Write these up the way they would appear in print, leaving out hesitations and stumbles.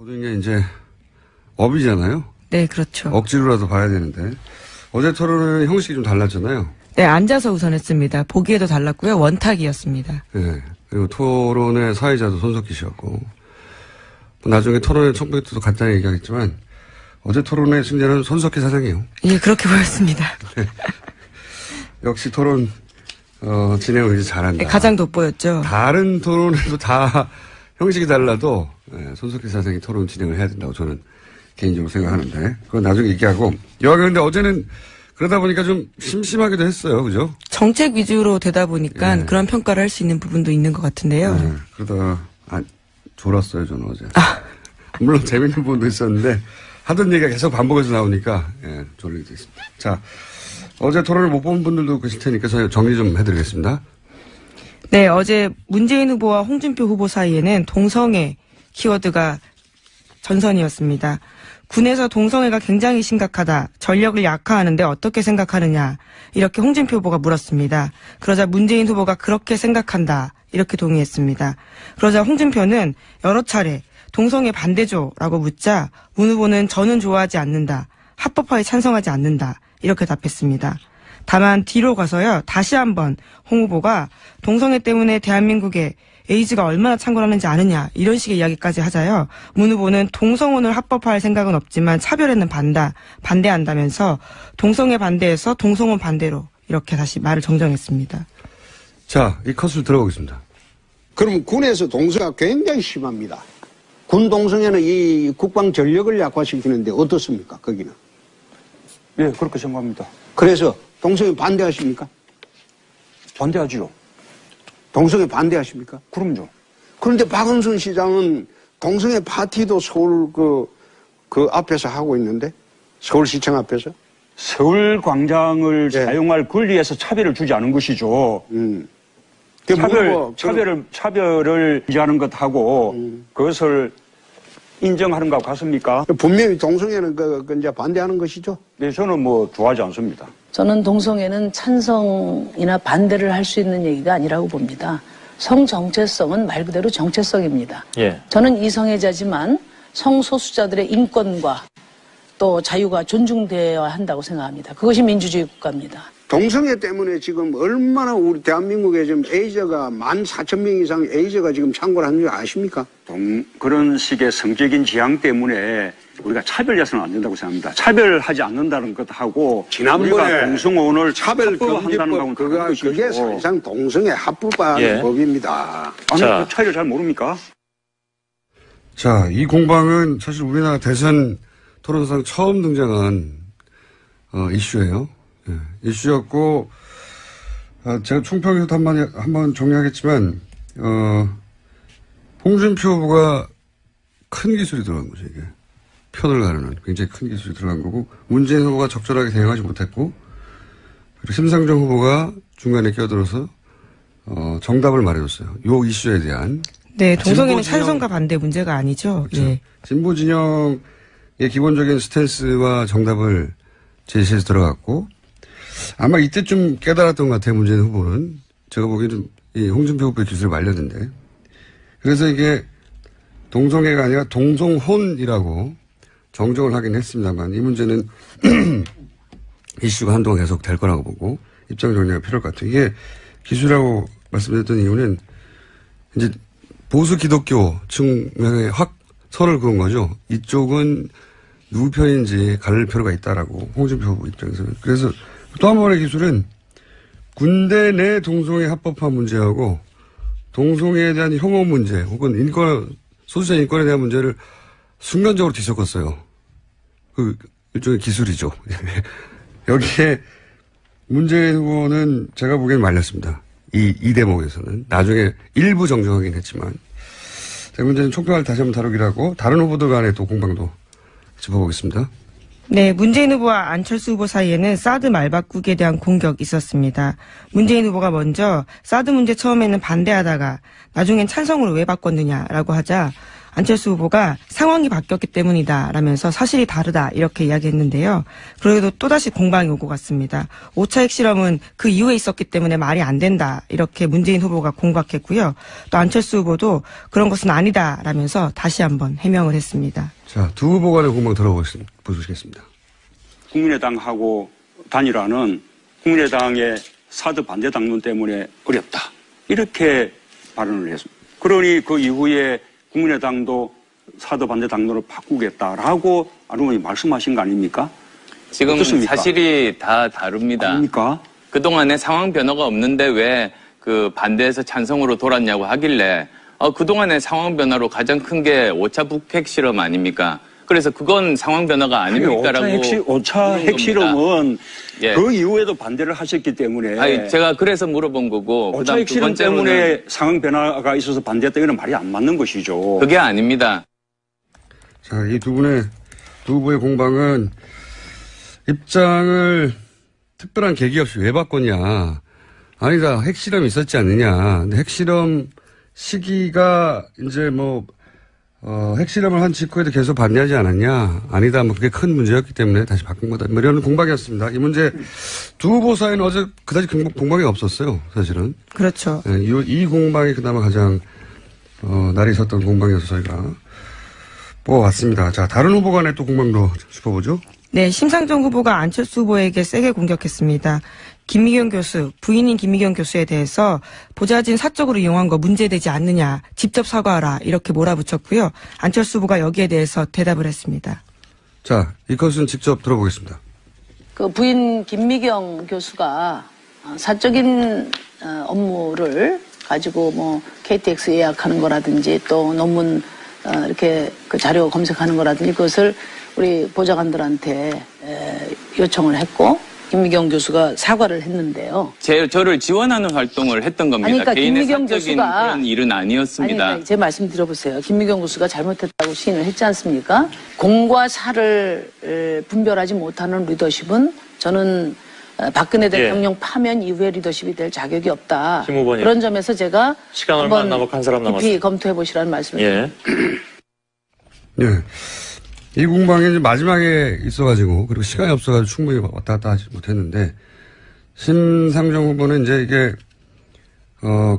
모든 게 이제 업이잖아요. 네, 그렇죠. 억지로라도 봐야 되는데 어제 토론은 형식이 좀 달랐잖아요. 네, 앉아서 우선 했습니다. 보기에도 달랐고요. 원탁이었습니다. 네. 그리고 토론의 사회자도 손석희 씨였고 나중에 토론의 청부에도 간단히 얘기하겠지만 어제 토론의 승자는 손석희 사장이에요. 예, 그렇게 보였습니다. 네. 역시 토론 진행을 이제 잘한다. 네, 가장 돋보였죠. 다른 토론에도 다 형식이 달라도 손석희 사장이 토론 진행을 해야 된다고 저는 개인적으로 생각하는데 그건 나중에 얘기하고 여하간 근데 어제는 그러다 보니까 좀 심심하기도 했어요. 그죠? 정책 위주로 되다 보니까 네. 그런 평가를 할 수 있는 부분도 있는 것 같은데요. 네. 그러다가 졸았어요. 저는 어제. 물론 재밌는 부분도 있었는데 하던 얘기가 계속 반복해서 나오니까 졸리게 됐습니다. 자, 어제 토론을 못 본 분들도 계실 테니까 저희 정리 좀 해드리겠습니다. 네, 어제 문재인 후보와 홍준표 후보 사이에는 동성애 키워드가 전선이었습니다. 군에서 동성애가 굉장히 심각하다. 전력을 약화하는데 어떻게 생각하느냐. 이렇게 홍준표 후보가 물었습니다. 그러자 문재인 후보가 그렇게 생각한다. 이렇게 동의했습니다. 그러자 홍준표는 여러 차례 동성애 반대죠라고 묻자 문 후보는 저는 좋아하지 않는다. 합법화에 찬성하지 않는다. 이렇게 답했습니다. 다만 뒤로 가서요. 다시 한번 홍 후보가 동성애 때문에 대한민국에 에이즈가 얼마나 창궐하는지 아느냐 이런 식의 이야기까지 하자요. 문 후보는 동성혼을 합법화할 생각은 없지만 차별에는 반대한다면서 동성애 반대에서 동성혼 반대로 이렇게 다시 말을 정정했습니다. 자, 이 컷을 들어보겠습니다. 그럼 군에서 동성애가 굉장히 심합니다. 군 동성애는 이 국방 전력을 약화시키는데 어떻습니까? 거기는. 예, 그렇게 생각합니다. 그래서 동성애 반대하십니까? 반대하지요. 동성애 반대하십니까? 그럼요. 그런데 박원순 시장은 동성애 파티도 서울 그 앞에서 하고 있는데 서울시청 앞에서 서울 광장을 사용할 권리에서 차별을 주지 않은 것이죠. 차별을 유지하는 것하고 그것을 인정하는 것 같습니까? 분명히 동성애는 이제 반대하는 것이죠. 네, 저는 뭐 좋아하지 않습니다. 저는 동성애는 찬성이나 반대를 할 수 있는 얘기가 아니라고 봅니다. 성정체성은 말 그대로 정체성입니다. 예. 저는 이성애자지만 성소수자들의 인권과 또 자유가 존중되어야 한다고 생각합니다. 그것이 민주주의 국가입니다. 동성애 때문에 지금 얼마나 우리 대한민국에 지금 에이저가 14,000명 이상 에이저가 지금 창궐 하는 줄 아십니까? 그런 식의 성적인 지향 때문에 우리가 차별해서는 안 된다고 생각합니다. 차별하지 않는다는 것하고 지난번에 동성혼을 차별금지법 그게 사실상 동성애 합법화하는 법입니다. 아니, 그 차이를 잘 모릅니까? 자, 이 공방은 사실 우리나라 대선 토론상 처음 등장한 이슈예요. 예, 이슈였고 제가 총평에서도 한번 정리하겠지만 홍준표 후보가 큰 기술이 들어간 거죠. 이게 편을 가르는 굉장히 큰 기술이 들어간 거고 문재인 후보가 적절하게 대응하지 못했고 그리고 심상정 후보가 중간에 끼어들어서 정답을 말해줬어요. 요 이슈에 대한. 네, 동성애는 찬성과 반대 문제가 아니죠. 그렇죠. 예. 진보 진영의 기본적인 스탠스와 정답을 제시해서 들어갔고 아마 이때쯤 깨달았던 것 같아요. 문재인 후보는. 제가 보기에는 이 홍준표 후보의 기술을 말렸는데 그래서 이게 동성애가 아니라 동성혼이라고 정정을 하긴 했습니다만 이 문제는 이슈가 한동안 계속 될 거라고 보고 입장 정리가 필요할 것 같아요. 이게 기술이라고 말씀드렸던 이유는 이제 보수 기독교 측면에 확 선을 그은 거죠. 이쪽은 누구 편인지 가릴 필요가 있다라고 홍준표 후보 입장에서는. 그래서 또 한 번의 기술은 군대 내 동성애 합법화 문제하고 동성애에 대한 혐오 문제 혹은 소수자 인권에 대한 문제를 순간적으로 뒤섞었어요. 그 일종의 기술이죠. 여기에 문재인 후보는 제가 보기엔 말렸습니다. 이 대목에서는. 나중에 일부 정정하긴 했지만. 자, 문제는 총평을 다시 한번 다루기로 하고 다른 후보들 간의 또 공방도 짚어보겠습니다. 네, 문재인 후보와 안철수 후보 사이에는 사드 말바꾸기에 대한 공격이 있었습니다. 문재인 후보가 먼저 사드 문제 처음에는 반대하다가 나중엔 찬성으로 왜 바꿨느냐라고 하자 안철수 후보가 상황이 바뀌었기 때문이다라면서 사실이 다르다 이렇게 이야기했는데요. 그래도 또다시 공방이 오고 갔습니다. 5차 핵실험은 그 이후에 있었기 때문에 말이 안 된다 이렇게 문재인 후보가 공박했고요. 또 안철수 후보도 그런 것은 아니다라면서 다시 한번 해명을 했습니다. 자, 두 후보 간의 공방 들어보시겠습니다. 국민의당하고 단일화는 국민의당의 사드 반대 당론 때문에 어렵다. 이렇게 발언을 했습니다. 그러니 그 이후에 국민의당도 사드 반대 당론을 바꾸겠다라고 안 의원이 말씀하신 거 아닙니까? 지금 어떻습니까? 사실이 다 다릅니다. 아닙니까? 그동안에 상황 변화가 없는데 왜 그 반대에서 찬성으로 돌았냐고 하길래 그동안의 상황 변화로 가장 큰 게 5차 북핵 실험 아닙니까? 그래서 그건 상황 변화가 아닙니까라고. 5차 핵실험은 예. 그 이후에도 반대를 하셨기 때문에. 아니, 제가 그래서 물어본 거고. 5차 그다음 두 핵실험 번째로는 때문에 상황 변화가 있어서 반대했다. 이건 말이 안 맞는 것이죠. 그게 아닙니다. 자, 이 두 후보의 공방은 입장을 특별한 계기 없이 왜 바꿨냐. 아니다, 핵실험이 있었지 않느냐. 근데 핵실험 시기가 이제 핵실험을 한 직후에도 계속 반대하지 않았냐. 아니다, 그게 큰 문제였기 때문에 다시 바꾼 거다. 이런 공방이었습니다. 이 문제 두 후보 사이는 어제 그다지 공방이 없었어요, 사실은. 그렇죠. 네, 이 공방이 그나마 가장, 날이 섰던 공방이어서 저희가 뽑아왔습니다. 자, 다른 후보 간에 또 공방도 짚어보죠. 네, 심상정 후보가 안철수 후보에게 세게 공격했습니다. 김미경 교수, 부인인 김미경 교수에 대해서 보좌진 사적으로 이용한 거 문제되지 않느냐, 직접 사과하라 이렇게 몰아붙였고요. 안철수 후보가 여기에 대해서 대답을 했습니다. 자, 이 컷은 직접 들어보겠습니다. 그 부인 김미경 교수가 사적인 업무를 가지고 KTX 예약하는 거라든지 또 논문 이렇게 그 자료 검색하는 거라든지 그것을 우리 보좌관들한테 요청을 했고 김미경 교수가 사과를 했는데요. 저를 지원하는 활동을 했던 겁니다. 아니, 그러니까 개인의 김미경 사적인 교수가 그런 일은 아니었습니다. 아니, 제 말씀 들어보세요. 김미경 교수가 잘못했다고 시인을 했지 않습니까? 공과 사를 분별하지 못하는 리더십은 저는 박근혜 대통령 파면 이후에 리더십이 될 자격이 없다. 그런 점에서 제가 시간 얼마 안 남았고 한 사람 깊이 남았어요. 검토해 보시라는 말씀을 드립니다. 예. 이 공방이 이제 마지막에 있어가지고, 그리고 시간이 없어가지고 충분히 왔다 갔다 하지 못했는데, 심상정 후보는 이제 이게,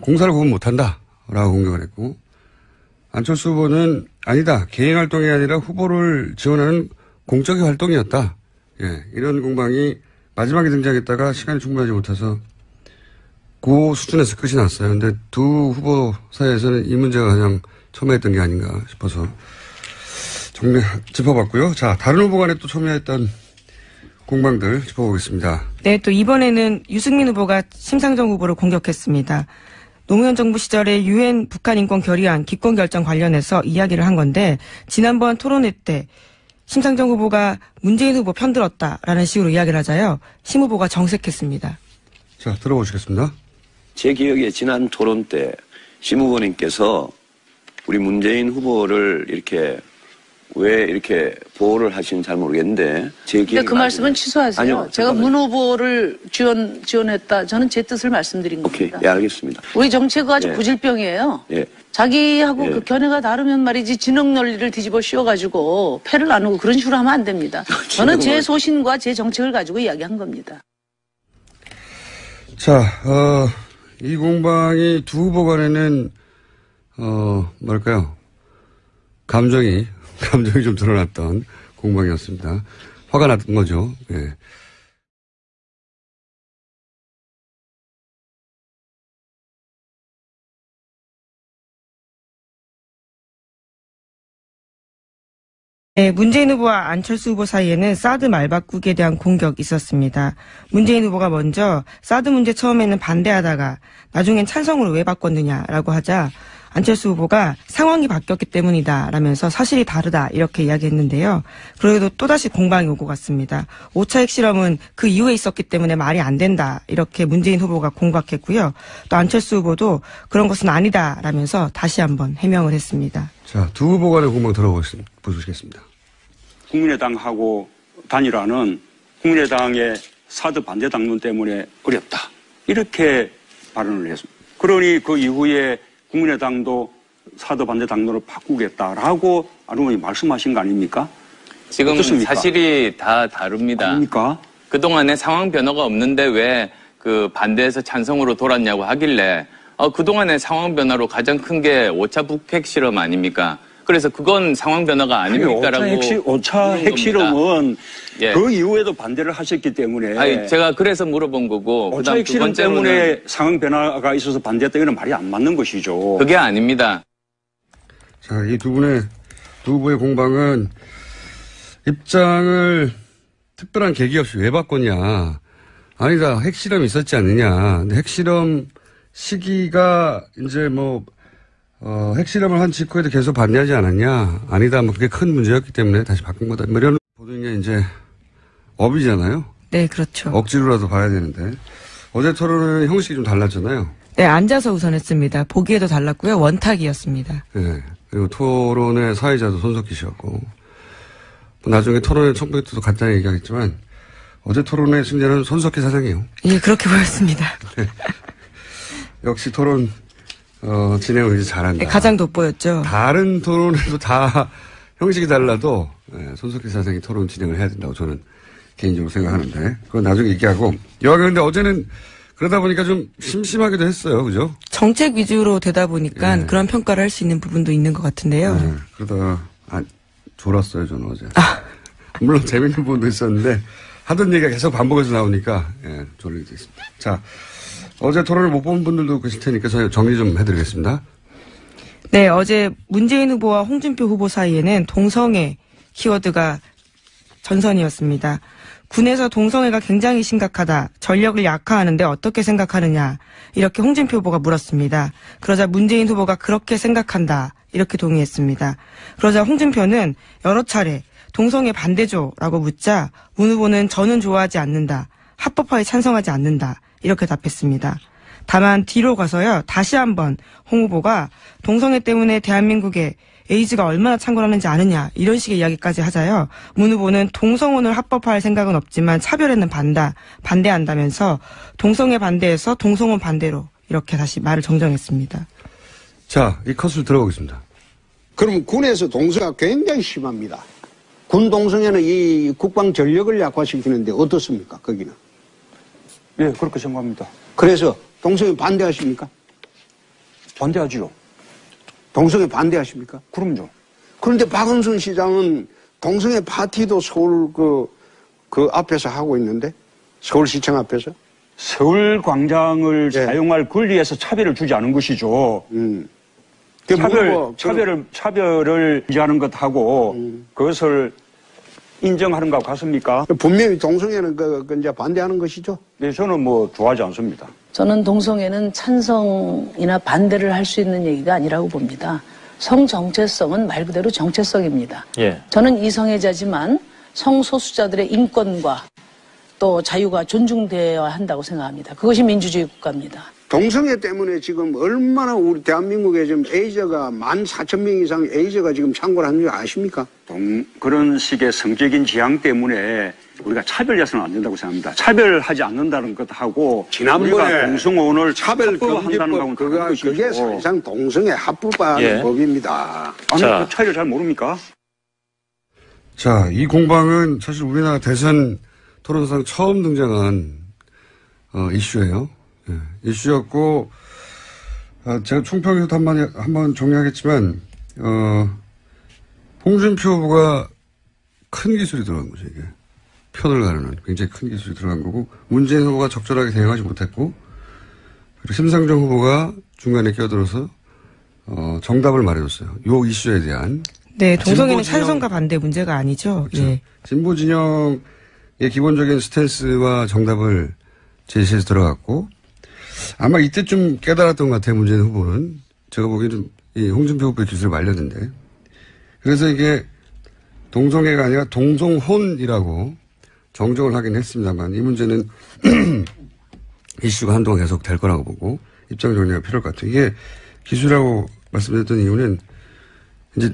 공사를 구분 못한다. 라고 공격을 했고, 안철수 후보는 아니다. 개인 활동이 아니라 후보를 지원하는 공적인 활동이었다. 예. 이런 공방이 마지막에 등장했다가 시간이 충분하지 못해서 그 수준에서 끝이 났어요. 근데 두 후보 사이에서는 이 문제가 가장 첨예했던 게 아닌가 싶어서 짚어봤고요. 자, 다른 후보 간에 또 첨예했던 공방들 짚어보겠습니다. 네, 또 이번에는 유승민 후보가 심상정 후보를 공격했습니다. 노무현 정부 시절에 유엔 북한 인권 결의안 기권 결정 관련해서 이야기를 한 건데 지난번 토론회 때 심상정 후보가 문재인 후보 편들었다라는 식으로 이야기를 하자요. 심 후보가 정색했습니다. 자, 들어보시겠습니다. 제 기억에 지난 토론 때 심 후보님께서 우리 문재인 후보를 왜 이렇게 보호를 하시는지 잘 모르겠는데 제 기억에 그 말씀은 취소하세요. 아니요, 제가 문 후보를 지원했다. 저는 제 뜻을 말씀드린 오케이, 겁니다. 예, 알겠습니다. 우리 정치가 아주 예. 구질병이에요. 예. 자기하고 예. 그 견해가 다르면 말이지 진흙 논리를 뒤집어 씌워가지고 패를 나누고 그런 식으로 하면 안 됩니다. 저는 제 소신과 제 정책을 가지고 이야기한 겁니다. 자, 이 공방이 두 후보 간에는, 감정이 좀 드러났던 공방이었습니다. 화가 났던 거죠. 예. 네, 문재인 후보와 안철수 후보 사이에는 사드 말바꾸기에 대한 공격이 있었습니다. 문재인 후보가 먼저 사드 문제 처음에는 반대하다가 나중엔 찬성으로 왜 바꿨느냐라고 하자 안철수 후보가 상황이 바뀌었기 때문이다라면서 사실이 다르다 이렇게 이야기했는데요. 그래도 또다시 공방이 오고 갔습니다. 5차 핵실험은 그 이후에 있었기 때문에 말이 안 된다 이렇게 문재인 후보가 공박했고요. 또 안철수 후보도 그런 것은 아니다라면서 다시 한번 해명을 했습니다. 자, 두 후보 간의 공방 들어보시겠습니다. 국민의당하고 단일화는 국민의당의 사드 반대 당론 때문에 어렵다. 이렇게 발언을 했습니다. 그러니 그 이후에 국민의당도 사드 반대 당론을 바꾸겠다라고 안 의원이 말씀하신 거 아닙니까? 지금 어떻습니까? 사실이 다 다릅니다. 아닙니까? 그동안에 상황 변화가 없는데 왜 그 반대에서 찬성으로 돌았냐고 하길래 그동안의 상황 변화로 가장 큰 게 5차 북핵 실험 아닙니까? 그래서 그건 상황 변화가 아닙니까라고 5차 핵실험은 예. 그 이후에도 반대를 하셨기 때문에 아니, 제가 그래서 물어본 거고 5차 그다음 두 핵실험 번째로는 때문에 상황 변화가 있어서 반대했다 이건 말이 안 맞는 것이죠. 그게 아닙니다. 자, 이 두 후보의 공방은 입장을 특별한 계기 없이 왜 바꿨냐. 아니다, 핵실험이 있었지 않느냐. 근데 핵실험 시기가 이제 핵실험을 한 직후에도 계속 반대하지 않았냐. 아니다, 그게 큰 문제였기 때문에 다시 바꾼 거다. 이런 보도인 게 이제 업이잖아요. 네, 그렇죠. 억지로라도 봐야 되는데. 어제 토론은 형식이 좀 달랐잖아요. 네, 앉아서 우선 했습니다. 보기에도 달랐고요. 원탁이었습니다. 네. 그리고 토론의 사회자도 손석희 씨였고. 나중에 토론의 청구에도 간단히 얘기하겠지만, 어제 토론의 승자는 손석희 사장이에요. 예, 그렇게 보였습니다. 네. 역시 토론, 진행을 이제 잘한다. 네, 가장 돋보였죠. 다른 토론에도 다 형식이 달라도, 손석희 사장이 토론 진행을 해야 된다고 저는 개인적으로 생각하는데, 그건 나중에 얘기하고. 여하간 근데 어제는 그러다 보니까 좀 심심하기도 했어요. 그죠? 정책 위주로 되다 보니까 예. 그런 평가를 할 수 있는 부분도 있는 것 같은데요. 네. 그러다가, 졸았어요, 저는 어제. 물론 재밌는 부분도 있었는데, 하던 얘기가 계속 반복해서 나오니까, 졸리게 됐습니다. 자, 어제 토론을 못 본 분들도 계실 테니까 저희 정리 좀 해드리겠습니다. 네, 어제 문재인 후보와 홍준표 후보 사이에는 동성애 키워드가 전선이었습니다. 군에서 동성애가 굉장히 심각하다. 전력을 약화하는데 어떻게 생각하느냐. 이렇게 홍준표 후보가 물었습니다. 그러자 문재인 후보가 그렇게 생각한다. 이렇게 동의했습니다. 그러자 홍준표는 여러 차례 동성애 반대죠라고 묻자 문 후보는 저는 좋아하지 않는다. 합법화에 찬성하지 않는다. 이렇게 답했습니다. 다만 뒤로 가서요. 다시 한번 홍 후보가 동성애 때문에 대한민국에 에이즈가 얼마나 창궐하는지 아느냐 이런 식의 이야기까지 하자요. 문 후보는 동성혼을 합법화할 생각은 없지만 차별에는 반대한다면서 동성애 반대에서 동성혼 반대로 이렇게 다시 말을 정정했습니다. 자, 이 컷을 들어보겠습니다. 그럼 군에서 동성애가 굉장히 심합니다. 군 동성애는 이 국방 전력을 약화시키는데 어떻습니까? 거기는. 예, 그렇게 생각합니다. 그래서 동성애 반대하십니까? 반대하지요. 동성애 반대하십니까? 그럼요. 그런데 박원순 시장은 동성애 파티도 서울 그 앞에서 하고 있는데 서울시청 앞에서. 서울 광장을 예. 사용할 권리에서 차별을 주지 않은 것이죠. 차별을 인지하는 것하고 그것을 인정하는 것 같습니까? 분명히 동성애는 이제 반대하는 것이죠. 네, 저는 좋아하지 않습니다. 저는 동성애는 찬성이나 반대를 할 수 있는 얘기가 아니라고 봅니다. 성정체성은 말 그대로 정체성입니다. 예. 저는 이성애자지만 성소수자들의 인권과 또 자유가 존중되어야 한다고 생각합니다. 그것이 민주주의 국가입니다. 동성애 때문에 지금 얼마나 우리 대한민국에 지금 에이저가 14,000명 이상 에이저가 지금 창궐 하는 줄 아십니까? 그런 식의 성적인 지향 때문에 우리가 차별해서는 안 된다고 생각합니다. 차별하지 않는다는 것하고 지난번에 우리가 동성혼을 차별금지법 그게 사실상 동성애 합법화하는 예. 법입니다. 아니, 자. 그 차이를 잘 모릅니까? 자, 이 공방은 사실 우리나라 대선 토론상 처음 등장한 이슈예요. 예, 이슈였고 제가 총평에서도 한번 정리하겠지만 홍준표 후보가 큰 기술이 들어간 거죠. 이게 편을 가르는 굉장히 큰 기술이 들어간 거고 문재인 후보가 적절하게 대응하지 못했고 그리고 심상정 후보가 중간에 끼어들어서 정답을 말해줬어요. 요 이슈에 대한. 네, 동성애는 진보 진영- 찬성과 반대 문제가 아니죠. 그렇죠. 예. 진보 진영의 기본적인 스탠스와 정답을 제시해서 들어갔고 아마 이때쯤 깨달았던 것 같아요. 문재인 후보는. 제가 보기에는 이 홍준표 후보의 기술을 말렸는데 그래서 이게 동성애가 아니라 동성혼이라고 정정을 하긴 했습니다만 이 문제는 이슈가 한동안 계속 될 거라고 보고 입장 정리가 필요할 것 같아요. 이게 기술이라고 말씀드렸던 이유는 이제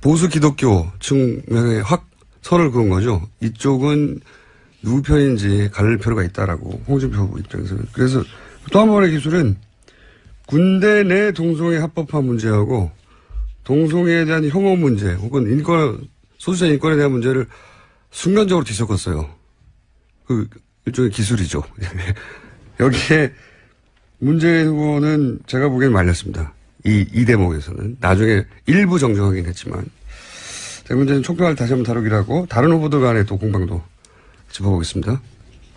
보수 기독교 측면에 확 선을 그은 거죠. 이쪽은 누구 편인지 가릴 필요가 있다라고 홍준표 후보 입장에서는. 그래서 또 한 번의 기술은 군대 내 동성애 합법화 문제하고 동성애에 대한 혐오 문제 혹은 소수자 인권에 대한 문제를 순간적으로 뒤섞었어요. 그 일종의 기술이죠. 여기에 문재인 후보는 제가 보기엔 말렸습니다. 이 대목에서는. 나중에 일부 정정하긴 했지만. 자, 문제는 총평을 다시 한번 다루기라고 다른 후보들 간의 또 공방도 짚어보겠습니다.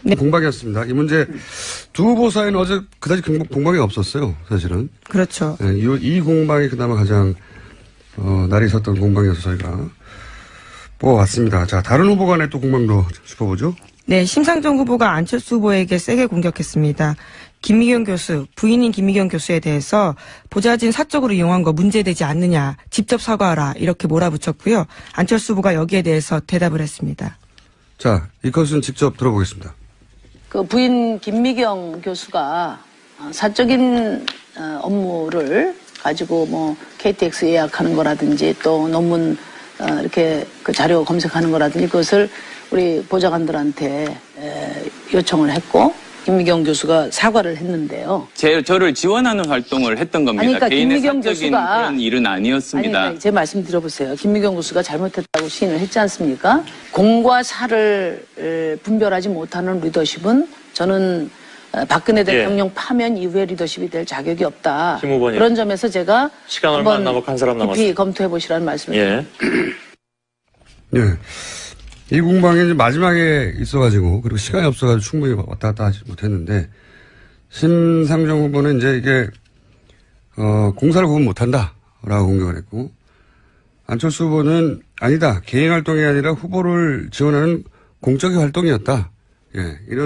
네. 공방이었습니다. 이 문제 두 후보 사이는 어제 그다지 공방이 없었어요. 사실은. 그렇죠. 네, 이 공방이 그나마 가장 날이 섰던 공방이어서 저희가 뽑아왔습니다. 자, 다른 후보 간의 또 공방도 짚어보죠. 네, 심상정 후보가 안철수 후보에게 세게 공격했습니다. 김미경 교수, 부인인 김미경 교수에 대해서 보좌진 사적으로 이용한 거 문제되지 않느냐, 직접 사과하라 이렇게 몰아붙였고요. 안철수 후보가 여기에 대해서 대답을 했습니다. 자, 이 컷은 직접 들어보겠습니다. 그 부인 김미경 교수가 사적인 업무를 가지고 뭐 KTX 예약하는 거라든지 또 논문 이렇게 그 자료 검색하는 거라든지 그것을 우리 보좌관들한테 요청을 했고 김미경 교수가 사과를 했는데요. 저를 지원하는 활동을 했던 겁니다. 아니, 그러니까 개인의 김미경 사적인 교수가 그런 일은 아니었습니다. 아니, 제 말씀 들어보세요. 김미경 교수가 잘못했다고 시인을 했지 않습니까? 공과 사를 분별하지 못하는 리더십은 저는 박근혜 대통령 파면 이후에 리더십이 될 자격이 없다. 김 후보님. 그런 점에서 제가 시간 얼마 안 남았고 한 사람 깊이 남았습니다. 검토해 보시라는 말씀을 예. 네. 이 공방이 이제 마지막에 있어가지고, 그리고 시간이 없어가지고 충분히 왔다 갔다 하지 못했는데, 심상정 후보는 이제 이게, 공사를 구분 못한다. 라고 공격을 했고, 안철수 후보는 아니다. 개인 활동이 아니라 후보를 지원하는 공적인 활동이었다. 예, 이런